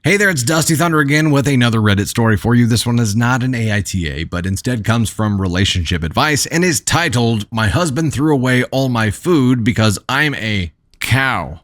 Hey there, it's Dusty Thunder again with another Reddit story for you. This one is not an AITA, but instead comes from relationship advice and is titled, "My husband threw away all my food because I'm a cow."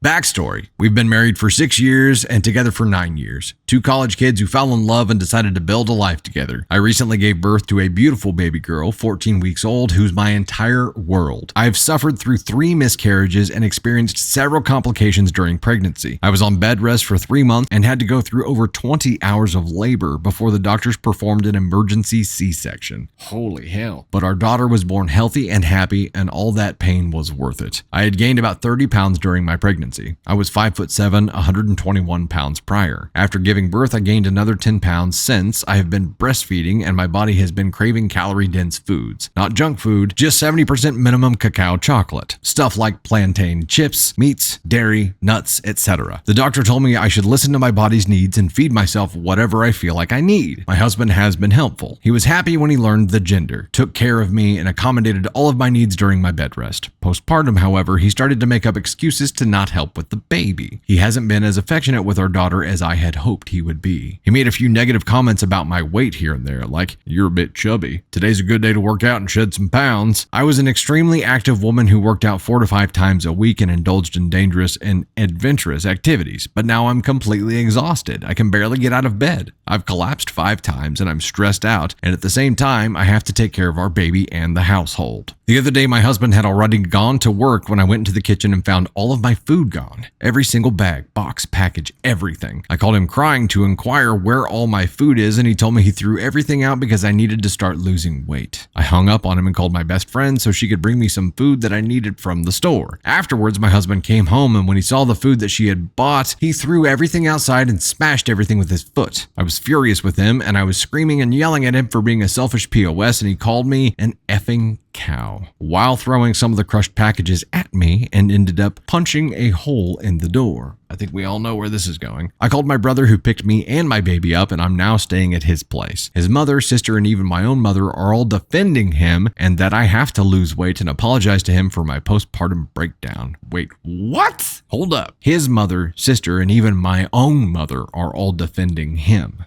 Backstory. We've been married for 6 years and together for 9 years. 2 college kids who fell in love and decided to build a life together. I recently gave birth to a beautiful baby girl, 14 weeks old, who's my entire world. I've suffered through 3 miscarriages and experienced several complications during pregnancy. I was on bed rest for 3 months and had to go through over 20 hours of labor before the doctors performed an emergency C-section. Holy hell. But our daughter was born healthy and happy, and all that pain was worth it. I had gained about 30 pounds during my pregnancy. I was 5'7", 121 pounds prior. After giving birth, I gained another 10 pounds since I have been breastfeeding and my body has been craving calorie-dense foods. Not junk food, just 70% minimum cacao chocolate. Stuff like plantain chips, meats, dairy, nuts, etc. The doctor told me I should listen to my body's needs and feed myself whatever I feel like I need. My husband has been helpful. He was happy when he learned the gender, took care of me, and accommodated all of my needs during my bed rest. Postpartum, however, he started to make up excuses to not help with the baby. He hasn't been as affectionate with our daughter as I had hoped he would be. He made a few negative comments about my weight here and there, like, "You're a bit chubby. Today's a good day to work out and shed some pounds." I was an extremely active woman who worked out 4 to 5 times a week and indulged in dangerous and adventurous activities, but now I'm completely exhausted. I can barely get out of bed. I've collapsed 5 times and I'm stressed out, and at the same time, I have to take care of our baby and the household. The other day, my husband had already gone to work when I went into the kitchen and found all of my food gone. Every single bag, box, package, everything. I called him crying to inquire where all my food is, and he told me he threw everything out because I needed to start losing weight. I hung up on him and called my best friend so she could bring me some food that I needed from the store. Afterwards, my husband came home, and when he saw the food that she had bought, he threw everything outside and smashed everything with his foot. I was furious with him, and I was screaming and yelling at him for being a selfish POS, and he called me an effing cow while throwing some of the crushed packages at me and ended up punching a hole in the door. I think we all know where this is going. I called my brother who picked me and my baby up, and I'm now staying at his place. His mother, sister, and even my own mother are all defending him and that I have to lose weight and apologize to him for my postpartum breakdown. Wait, what? Hold up. His mother, sister, and even my own mother are all defending him.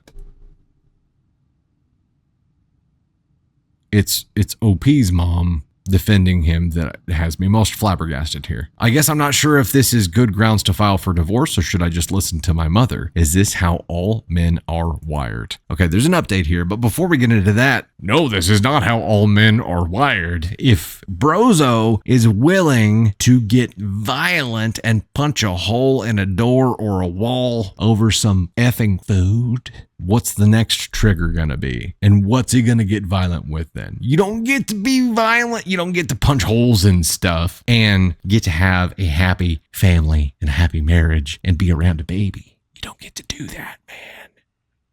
It's OP's mom defending him that has me most flabbergasted here. I guess I'm not sure if this is good grounds to file for divorce, or should I just listen to my mother? Is this how all men are wired? Okay, there's an update here, but before we get into that, no, this is not how all men are wired. If Brozo is willing to get violent and punch a hole in a door or a wall over some effing food, what's the next trigger gonna be? And what's he gonna get violent with then? You don't get to be violent. You don't get to punch holes in stuff and get to have a happy family and a happy marriage and be around a baby. You don't get to do that, man.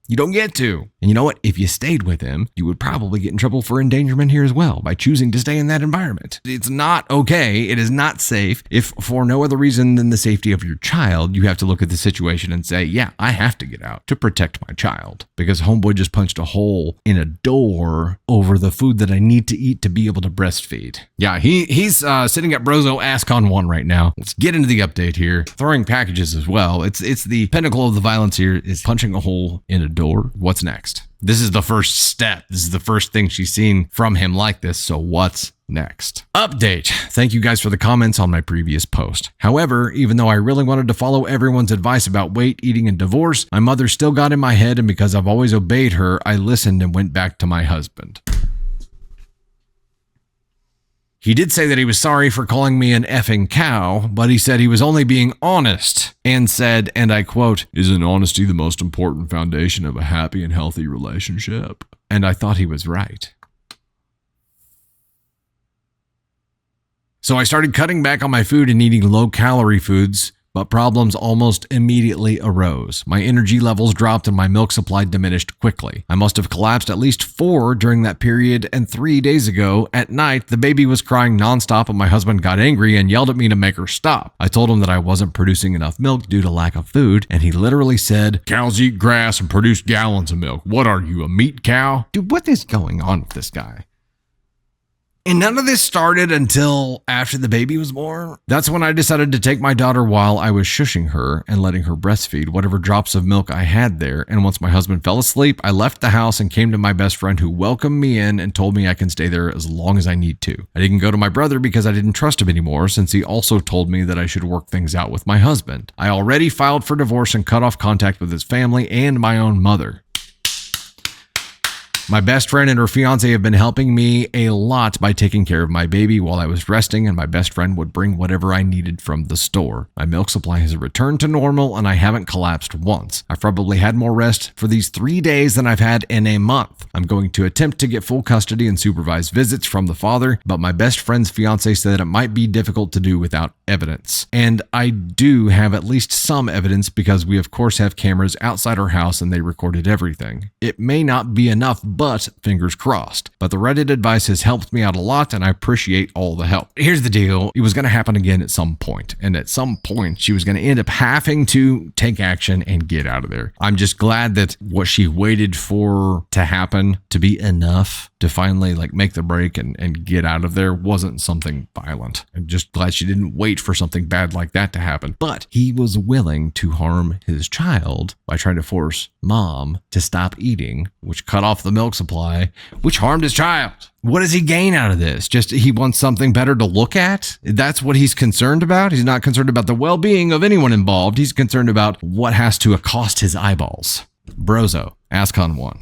You don't get to. And you know what? If you stayed with him, you would probably get in trouble for endangerment here as well by choosing to stay in that environment. It's not okay. It is not safe. If for no other reason than the safety of your child, you have to look at the situation and say, yeah, I have to get out to protect my child because homeboy just punched a hole in a door over the food that I need to eat to be able to breastfeed. Yeah, he's sitting at Brozo Ask on 1 right now. Let's get into the update here. Throwing packages as well. It's the pinnacle of the violence here is punching a hole in a door. What's next? This is the first step. This is the first thing she's seen from him like this. So what's next? Update. Thank you guys for the comments on my previous post. However, even though I really wanted to follow everyone's advice about weight, eating, and divorce, my mother still got in my head, and because I've always obeyed her, I listened and went back to my husband. He did say that he was sorry for calling me an effing cow, but he said he was only being honest and said, and I quote, "Isn't honesty the most important foundation of a happy and healthy relationship?" And I thought he was right. So I started cutting back on my food and eating low-calorie foods, but problems almost immediately arose. My energy levels dropped and my milk supply diminished quickly. I must have collapsed at least 4 during that period, and 3 days ago, at night, the baby was crying nonstop and my husband got angry and yelled at me to make her stop. I told him that I wasn't producing enough milk due to lack of food, and he literally said, "Cows eat grass and produce gallons of milk. What are you, a meat cow?" Dude, what is going on with this guy? And none of this started until after the baby was born. That's when I decided to take my daughter while I was shushing her and letting her breastfeed whatever drops of milk I had there. And once my husband fell asleep, I left the house and came to my best friend, who welcomed me in and told me I can stay there as long as I need to. I didn't go to my brother because I didn't trust him anymore, since he also told me that I should work things out with my husband. I already filed for divorce and cut off contact with his family and my own mother. My best friend and her fiance have been helping me a lot by taking care of my baby while I was resting, and my best friend would bring whatever I needed from the store. My milk supply has returned to normal, and I haven't collapsed once. I've probably had more rest for these 3 days than I've had in a month. I'm going to attempt to get full custody and supervised visits from the father, but my best friend's fiance said it might be difficult to do without evidence. And I do have at least some evidence, because we of course have cameras outside our house and they recorded everything. It may not be enough, but fingers crossed. But the Reddit advice has helped me out a lot, and I appreciate all the help. Here's the deal. It was going to happen again at some point, and at some point she was going to end up having to take action and get out of there. I'm just glad that what she waited for to happen to be enough to finally make the break and get out of there wasn't something violent. I'm just glad she didn't wait for something bad like that to happen. But he was willing to harm his child by trying to force mom to stop eating, which cut off the milk supply, which harmed his child. What does he gain out of this? Just he wants something better to look at? That's what he's concerned about? He's not concerned about the well-being of anyone involved. He's concerned about what has to accost his eyeballs. Brozo, ask on one.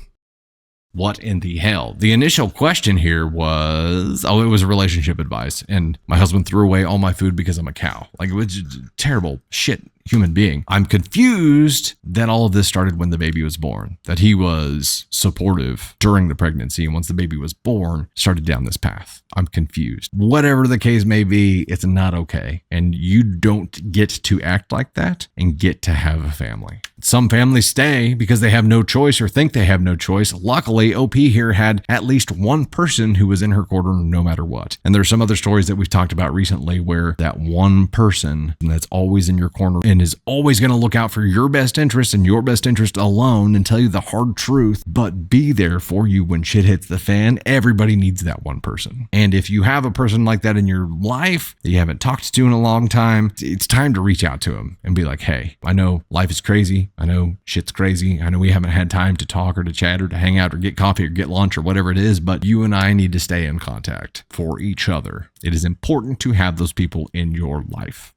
What in the hell? The initial question here was, it was relationship advice. And my husband threw away all my food because I'm a cow. It was terrible shit. Human being. I'm confused that all of this started when the baby was born, that he was supportive during the pregnancy, and once the baby was born, started down this path. I'm confused. Whatever the case may be, it's not okay. And you don't get to act like that and get to have a family. Some families stay because they have no choice or think they have no choice. Luckily, OP here had at least one person who was in her corner no matter what. And there's some other stories that we've talked about recently where that one person that's always in your corner and is always going to look out for your best interest and your best interest alone and tell you the hard truth, but be there for you when shit hits the fan. Everybody needs that one person. And if you have a person like that in your life that you haven't talked to in a long time, it's time to reach out to him and be like, hey, I know life is crazy. I know shit's crazy. I know we haven't had time to talk or to chat or to hang out or get coffee or get lunch or whatever it is, but you and I need to stay in contact for each other. It is important to have those people in your life.